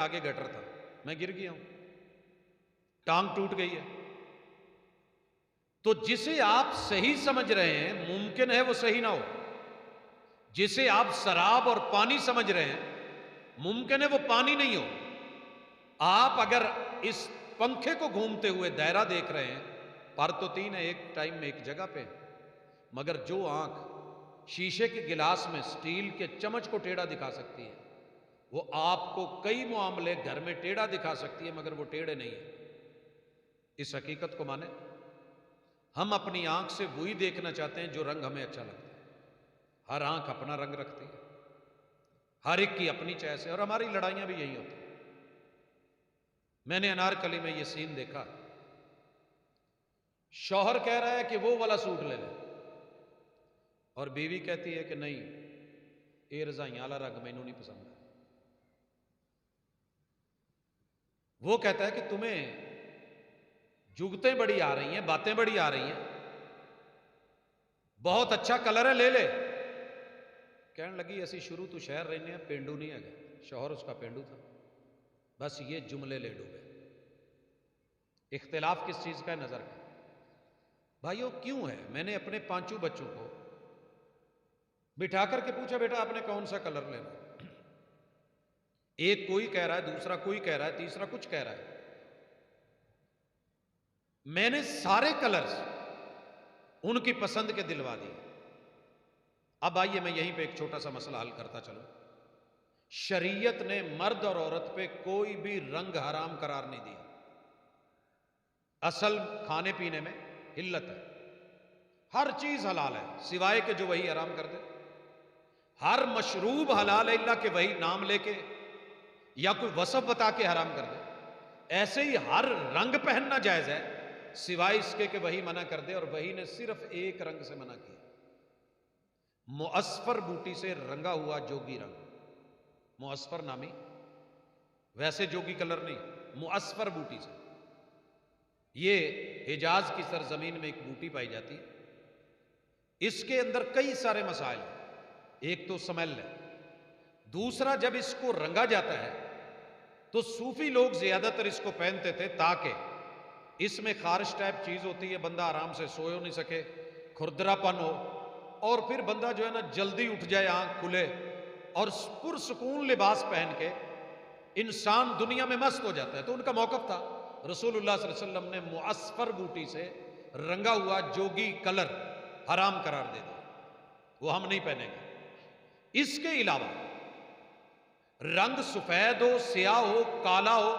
آگے گٹر تھا، میں گر گیا ہوں، ٹانگ ٹوٹ گئی ہے۔ تو جسے آپ صحیح سمجھ رہے ہیں ممکن ہے وہ صحیح نہ ہو، جسے آپ سراب اور پانی سمجھ رہے ہیں ممکن ہے وہ پانی نہیں ہو۔ آپ اگر اس پنکھے کو گھومتے ہوئے دائرہ دیکھ رہے ہیں، پر تو تین ہے، ایک ٹائم میں ایک جگہ پہ، مگر جو آنکھ شیشے کے گلاس میں سٹیل کے چمچ کو ٹیڑھا دکھا سکتی ہے، وہ آپ کو کئی معاملے گھر میں ٹیڑھا دکھا سکتی ہے مگر وہ ٹیڑھے نہیں ہیں۔ اس حقیقت کو مانیں، ہم اپنی آنکھ سے وہی دیکھنا چاہتے ہیں جو رنگ ہمیں اچھا لگتا ہے۔ ہر آنکھ اپنا رنگ رکھتی ہے، ہر ایک کی اپنی چوائس ہے، اور ہماری لڑائیاں بھی یہی ہوتی ہیں۔ میں نے انارکلی میں یہ سین دیکھا، شوہر کہہ رہا ہے کہ وہ والا سوٹ لے لیں اور بیوی کہتی ہے کہ نہیں، یہ رضائیاں والا رنگ مینوں نہیں پسند ہے۔ وہ کہتا ہے کہ تمہیں جگتیں بڑی آ رہی ہیں، باتیں بڑی آ رہی ہیں، بہت اچھا کلر ہے، لے لے۔ کہنے لگی ایسی شروع تو شہر رہنے ہیں، پینڈو نہیں ہے گا، شوہر اس کا پینڈو تھا، بس یہ جملے لے ڈوبے۔ اختلاف کس چیز کا ہے؟ نظر کا۔ بھائیو کیوں ہے؟ میں نے اپنے پانچوں بچوں کو بٹھا کر کے پوچھا، بیٹا آپ نے کون سا کلر لینا؟ ایک کوئی کہہ رہا ہے، دوسرا کوئی کہہ رہا ہے، تیسرا کچھ کہہ رہا ہے۔ میں نے سارے کلرز ان کی پسند کے دلوا دی۔ اب آئیے میں یہیں پہ ایک چھوٹا سا مسئلہ حل کرتا چلوں۔ شریعت نے مرد اور عورت پہ کوئی بھی رنگ حرام قرار نہیں دیا۔ اصل کھانے پینے میں حلت ہے، ہر چیز حلال ہے سوائے کہ جو وہی حرام کر دے۔ ہر مشروب حلال ہے الا کہ وہی نام لے کے یا کوئی وصف بتا کے حرام کر دے۔ ایسے ہی ہر رنگ پہننا جائز ہے سوائے اس کے کہ وہی منع کر دے، اور وہی نے صرف ایک رنگ سے منع کیا، معصفر بوٹی سے رنگا ہوا جوگی رنگ۔ معصفر نامی، ویسے جوگی کلر نہیں، معصفر بوٹی سے۔ یہ حجاز کی سرزمین میں ایک بوٹی پائی جاتی ہے، اس کے اندر کئی سارے مسائل ہیں۔ ایک تو سمیل ہے، دوسرا جب اس کو رنگا جاتا ہے تو صوفی لوگ زیادہ تر اس کو پہنتے تھے تاکہ اس میں خارش ٹائپ چیز ہوتی ہے، بندہ آرام سے سو نہیں سکے، کھردرا پن ہو، اور پھر بندہ جو ہے نا جلدی اٹھ جائے، آنکھ کھلے، اور پرسکون لباس پہن کے انسان دنیا میں مست ہو جاتا ہے۔ تو ان کا موقف تھا، رسول اللہ صلی اللہ علیہ وسلم نے معصفر بوٹی سے رنگا ہوا جوگی کلر حرام قرار دے دیا، وہ ہم نہیں پہنیں گے۔ اس کے علاوہ رنگ سفید ہو، سیاہ ہو، کالا ہو،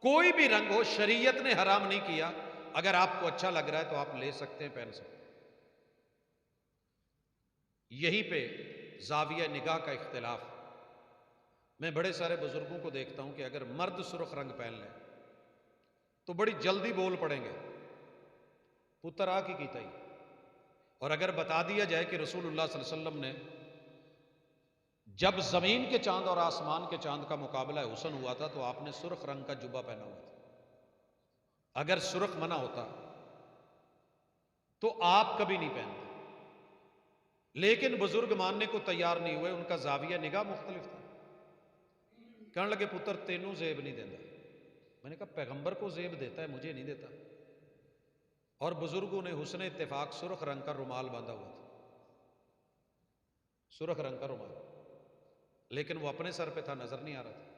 کوئی بھی رنگ ہو، شریعت نے حرام نہیں کیا۔ اگر آپ کو اچھا لگ رہا ہے تو آپ لے سکتے ہیں، پہن سکتے ہیں۔ یہی پہ زاویہ نگاہ کا اختلاف۔ میں بڑے سارے بزرگوں کو دیکھتا ہوں کہ اگر مرد سرخ رنگ پہن لیں تو بڑی جلدی بول پڑیں گے، پتر آ کی تئی۔ اور اگر بتا دیا جائے کہ رسول اللہ صلی اللہ علیہ وسلم نے جب زمین کے چاند اور آسمان کے چاند کا مقابلہ حسن ہوا تھا تو آپ نے سرخ رنگ کا جبہ پہنا ہوا تھا، اگر سرخ منع ہوتا تو آپ کبھی نہیں پہنتے، لیکن بزرگ ماننے کو تیار نہیں ہوئے، ان کا زاویہ نگاہ مختلف تھا۔ کہنے لگے پتر تینوں زیب نہیں دیتا۔ میں نے کہا پیغمبر کو زیب دیتا ہے، مجھے نہیں دیتا۔ اور بزرگوں نے حسن اتفاق سرخ رنگ کا رومال باندھا ہوا تھا، سرخ رنگ کا رومال، لیکن وہ اپنے سر پہ تھا، نظر نہیں آ رہا تھا۔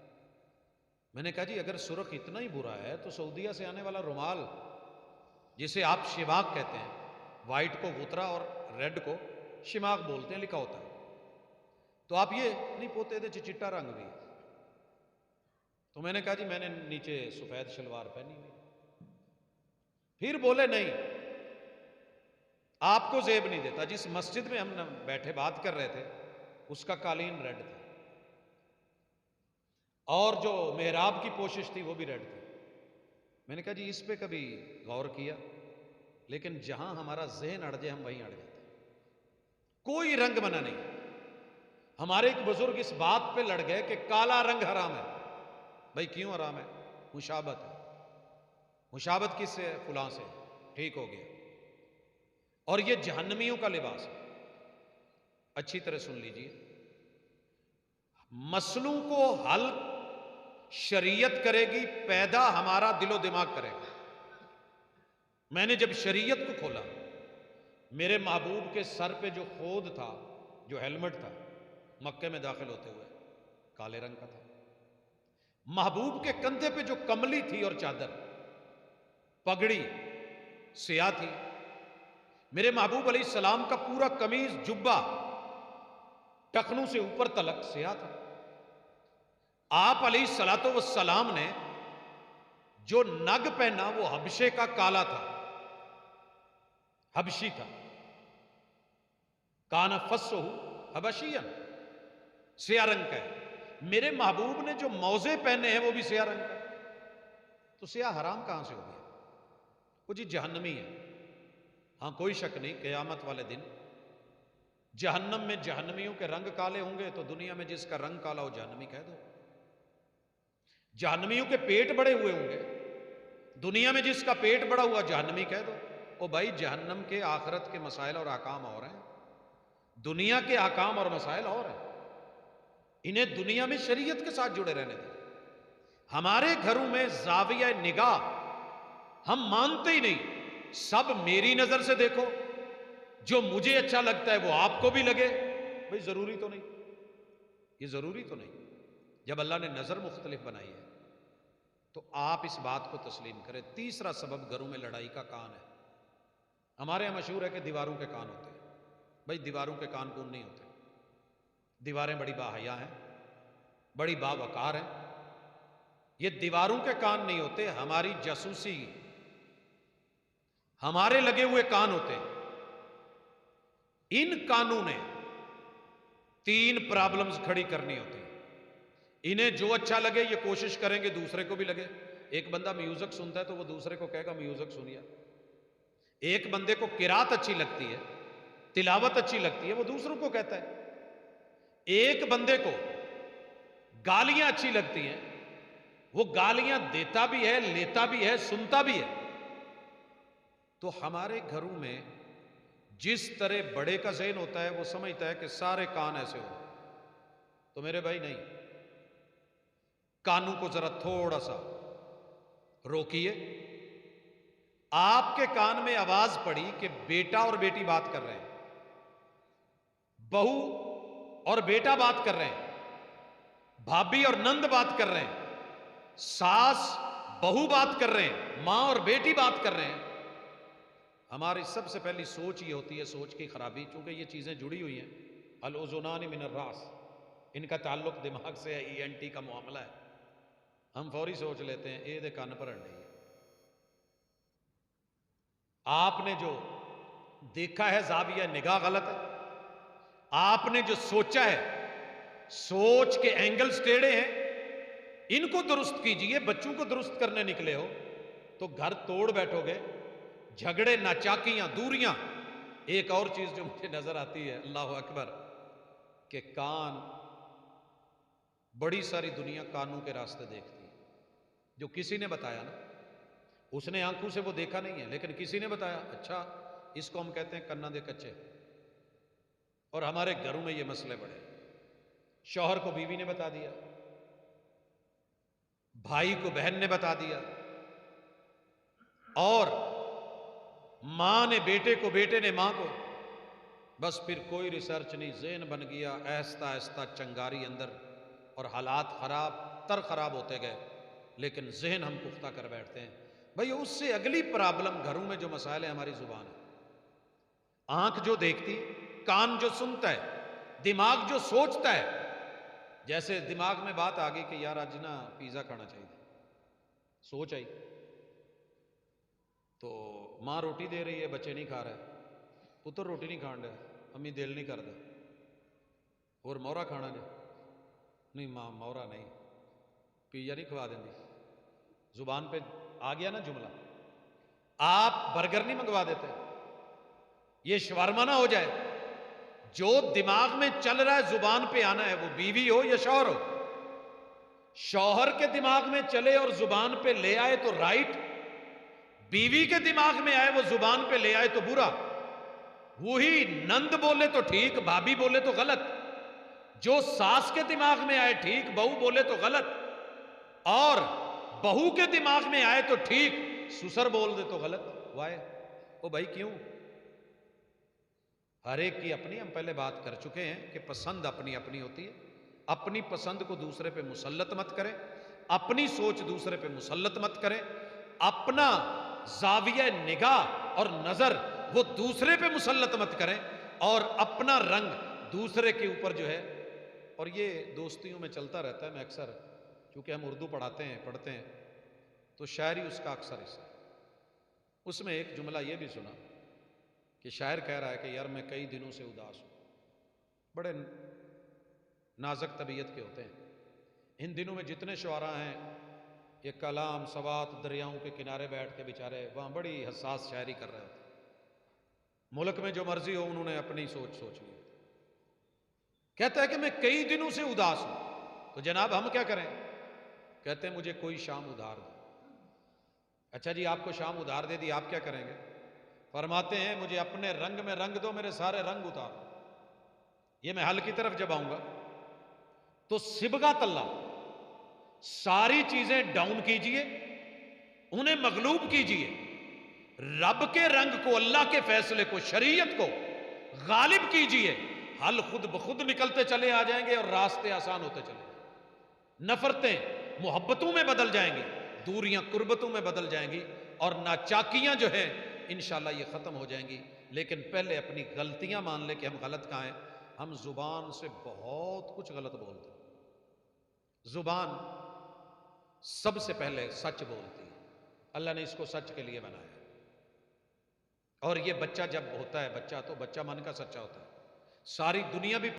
میں نے کہا جی اگر سرخ اتنا ہی برا ہے تو سعودیہ سے آنے والا رومال جسے آپ شماغ کہتے ہیں، وائٹ کو غترا اور ریڈ کو شماغ بولتے ہیں، لکھا ہوتا ہے، تو آپ یہ نہیں پوتے دے چٹا رنگ بھی۔ تو میں نے کہا جی میں نے نیچے سفید شلوار پہنی ہوئی۔ پھر بولے نہیں، آپ کو زیب نہیں دیتا۔ جس مسجد میں ہم بیٹھے بات کر رہے تھے اس کا قالین ریڈ تھا، اور جو محراب کی پوشش تھی وہ بھی ریڈ تھی۔ میں نے کہا جی اس پہ کبھی غور کیا؟ لیکن جہاں ہمارا ذہن اڑ جائے ہم وہیں اڑ جاتے ہیں، کوئی رنگ منع نہیں۔ ہمارے ایک بزرگ اس بات پہ لڑ گئے کہ کالا رنگ حرام ہے۔ بھائی کیوں حرام ہے؟ مشابہت ہے۔ مشابہت کس سے ہے؟ فلاں سے۔ ٹھیک ہو گیا، اور یہ جہنمیوں کا لباس ہے۔ اچھی طرح سن لیجئے، مسئلوں کو حل شریعت کرے گی پیدا ہمارا دل و دماغ کرے گا۔ میں نے جب شریعت کو کھولا، میرے محبوب کے سر پہ جو خود تھا، جو ہیلمٹ تھا، مکے میں داخل ہوتے ہوئے کالے رنگ کا تھا۔ محبوب کے کندھے پہ جو کملی تھی اور چادر، پگڑی سیاہ تھی۔ میرے محبوب علیہ السلام کا پورا قمیض جبہ ٹخنوں سے اوپر تلک سیاہ تھا۔ آپ علیہ الصلوۃ والسلام نے جو نگ پہنا وہ حبشے کا کالا تھا، حبشی تھا۔ کان فصہ حبشیا، سیاہ رنگ کا ہے۔ میرے محبوب نے جو موزے پہنے ہیں وہ بھی سیاہ رنگ کا ہے۔ تو سیاہ حرام کہاں سے ہو گیا؟ وہ جی جہنمی ہے۔ ہاں کوئی شک نہیں، قیامت والے دن جہنم میں جہنمیوں کے رنگ کالے ہوں گے، تو دنیا میں جس کا رنگ کالا ہو جہنمی کہہ دو۔ جہنمیوں کے پیٹ بڑے ہوئے ہوں گے، دنیا میں جس کا پیٹ بڑا ہوا جہنمی کہہ دو۔ او بھائی، جہنم کے آخرت کے مسائل اور احکام اور ہیں، دنیا کے احکام اور مسائل اور ہیں۔ انہیں دنیا میں شریعت کے ساتھ جڑے رہنے دیں۔ ہمارے گھروں میں زاویہ نگاہ ہم مانتے ہی نہیں، سب میری نظر سے دیکھو، جو مجھے اچھا لگتا ہے وہ آپ کو بھی لگے۔ بھائی ضروری تو نہیں، یہ ضروری تو نہیں۔ جب اللہ نے نظر مختلف بنائی ہے تو آپ اس بات کو تسلیم کریں۔ تیسرا سبب گھروں میں لڑائی کا کان ہے۔ ہمارے یہاں مشہور ہے کہ دیواروں کے کان ہوتے ہیں۔ بھائی دیواروں کے کان کون نہیں ہوتے؟ دیواریں بڑی باحیا ہیں، بڑی باوقار ہیں۔ یہ دیواروں کے کان نہیں ہوتے، ہماری جاسوسی، ہمارے لگے ہوئے کان ہوتے ہیں۔ ان کانوں نے 3 پرابلمز کھڑی کرنی ہوتی ہیں۔ انہیں جو اچھا لگے یہ کوشش کریں گے دوسرے کو بھی لگے۔ ایک بندہ میوزک سنتا ہے تو وہ دوسرے کو کہے گا میوزک سنیا۔ ایک بندے کو قرات اچھی لگتی ہے، تلاوت اچھی لگتی ہے، وہ دوسروں کو کہتا ہے۔ ایک بندے کو گالیاں اچھی لگتی ہیں، وہ گالیاں دیتا بھی ہے، لیتا بھی ہے، سنتا بھی ہے۔ تو ہمارے گھروں میں جس طرح بڑے کا ذہن ہوتا ہے وہ سمجھتا ہے کہ سارے کان ایسے ہو، تو میرے بھائی نہیں، کانوں کو ذرا تھوڑا سا روکیے۔ آپ کے کان میں آواز پڑی کہ بیٹا اور بیٹی بات کر رہے ہیں، بہو اور بیٹا بات کر رہے ہیں، بھابھی اور نند بات کر رہے ہیں، ساس بہو بات کر رہے ہیں، ماں اور بیٹی بات کر رہے ہیں۔ ہماری سب سے پہلی سوچ یہ ہوتی ہے، سوچ کی خرابی، چونکہ یہ چیزیں جڑی ہوئی ہیں۔ الاذنان من الراس، ان کا تعلق دماغ سے ہے، ENT کا معاملہ ہے۔ ہم فوری سوچ لیتے ہیں اے دے کان پر نہیں ہے۔ آپ نے جو دیکھا ہے زاویہ نگاہ غلط ہے، آپ نے جو سوچا ہے سوچ کے اینگلز ٹیڑھے ہیں، ان کو درست کیجئے۔ بچوں کو درست کرنے نکلے ہو تو گھر توڑ بیٹھو گے، جھگڑے، ناچاکیاں، دوریاں۔ ایک اور چیز جو مجھے نظر آتی ہے، اللہ اکبر، کہ کان، بڑی ساری دنیا کانوں کے راستے دیکھتی ہے۔ جو کسی نے بتایا نا، اس نے آنکھوں سے وہ دیکھا نہیں ہے، لیکن کسی نے بتایا، اچھا اس کو ہم کہتے ہیں کنا دے کچے۔ اور ہمارے گھروں میں یہ مسئلے بڑے، شوہر کو بیوی نے بتا دیا، بھائی کو بہن نے بتا دیا، اور ماں نے بیٹے کو، بیٹے نے ماں کو۔ بس پھر کوئی ریسرچ نہیں، ذہن بن گیا آہستہ آہستہ چنگاری اندر، اور حالات خراب ہوتے گئے، لیکن ذہن ہم پختہ کر بیٹھتے ہیں۔ بھئی اس سے اگلی پرابلم گھروں میں جو مسائل ہے، ہماری زبان ہے۔ آنکھ جو دیکھتی، کان جو سنتا ہے، دماغ جو سوچتا ہے۔ جیسے دماغ میں بات آ گئی کہ یار آج نا پیزا کھانا چاہیے، سوچ آئی، تو ماں روٹی دے رہی ہے، بچے نہیں کھا رہے، پتر روٹی نہیں کھان رہا، امی دل نہیں کردا، اور مورا کھانا جائے، نہیں ماں مورا نہیں، پیزا نہیں کھوا دیں دی۔ زبان پہ آ گیا نا جملہ۔ آپ برگر نہیں منگوا دیتے، یہ شاورما نہ ہو جائے۔ جو دماغ میں چل رہا ہے زبان پہ آنا ہے، وہ بیوی ہو یا شوہر ہو۔ شوہر کے دماغ میں چلے اور زبان پہ لے آئے تو رائٹ، بیوی کے دماغ میں آئے وہ زبان پہ لے آئے تو برا۔ وہی نند بولے تو ٹھیک، بھابھی بولے تو غلط۔ جو ساس کے دماغ میں آئے ٹھیک، بہو بولے تو غلط۔ اور بہو کے دماغ میں آئے تو ٹھیک، سسر بول دے تو غلط. وائے او بھائی کیوں؟ ہر ایک کی اپنی، ہم پہلے بات کر چکے ہیں کہ پسند اپنی اپنی ہوتی ہے. اپنی پسند کو دوسرے پہ مسلط مت کریں، اپنی سوچ دوسرے پہ مسلط مت کریں، اپنا زاویہ نگاہ اور نظر وہ دوسرے پہ مسلط مت کریں، اور اپنا رنگ دوسرے کے اوپر جو ہے. اور یہ دوستیوں میں چلتا رہتا ہے. میں اکثر، چونکہ ہم اردو پڑھاتے ہیں پڑھتے ہیں تو شاعری اس کا اکثر حصہ ہے. اس میں ایک جملہ یہ بھی سنا کہ شاعر کہہ رہا ہے کہ یار میں کئی دنوں سے اداس ہوں. بڑے نازک طبیعت کے ہوتے ہیں. ان دنوں میں جتنے شعراء ہیں یہ کلام سوات دریاؤں کے کنارے بیٹھ کے بیچارے وہاں بڑی حساس شاعری کر رہے ہوتے ہیں. ملک میں جو مرضی ہو انہوں نے اپنی سوچ لی. کہتا ہے کہ میں کئی دنوں سے اداس ہوں. تو جناب ہم کیا کریں؟ کہتے ہیں مجھے کوئی شام ادھار دو. اچھا جی آپ کو شام ادھار دے دی، آپ کیا کریں گے؟ فرماتے ہیں مجھے اپنے رنگ میں رنگ دو، میرے سارے رنگ اتار دو. یہ میں حل کی طرف جب آؤں گا تو سبغات اللہ، ساری چیزیں ڈاؤن کیجئے، انہیں مغلوب کیجئے، رب کے رنگ کو، اللہ کے فیصلے کو، شریعت کو غالب کیجئے. حل خود بخود نکلتے چلے آ جائیں گے اور راستے آسان ہوتے چلے جائیں گے. نفرتیں محبتوں میں بدل جائیں گی، دوریاں قربتوں میں بدل جائیں گی، اور ناچاکیاں جو ہیں انشاءاللہ یہ ختم ہو جائیں گی. لیکن پہلے اپنی غلطیاں مان لے کہ ہم غلط کہاں ہیں. ہم زبان سے بہت کچھ غلط بولتے ہیں. زبان سب سے پہلے سچ بولتی ہے. اللہ نے اس کو سچ کے لیے بنایا. اور یہ بچہ جب ہوتا ہے، بچہ تو بچہ من کا سچا ہوتا ہے. ساری دنیا بھی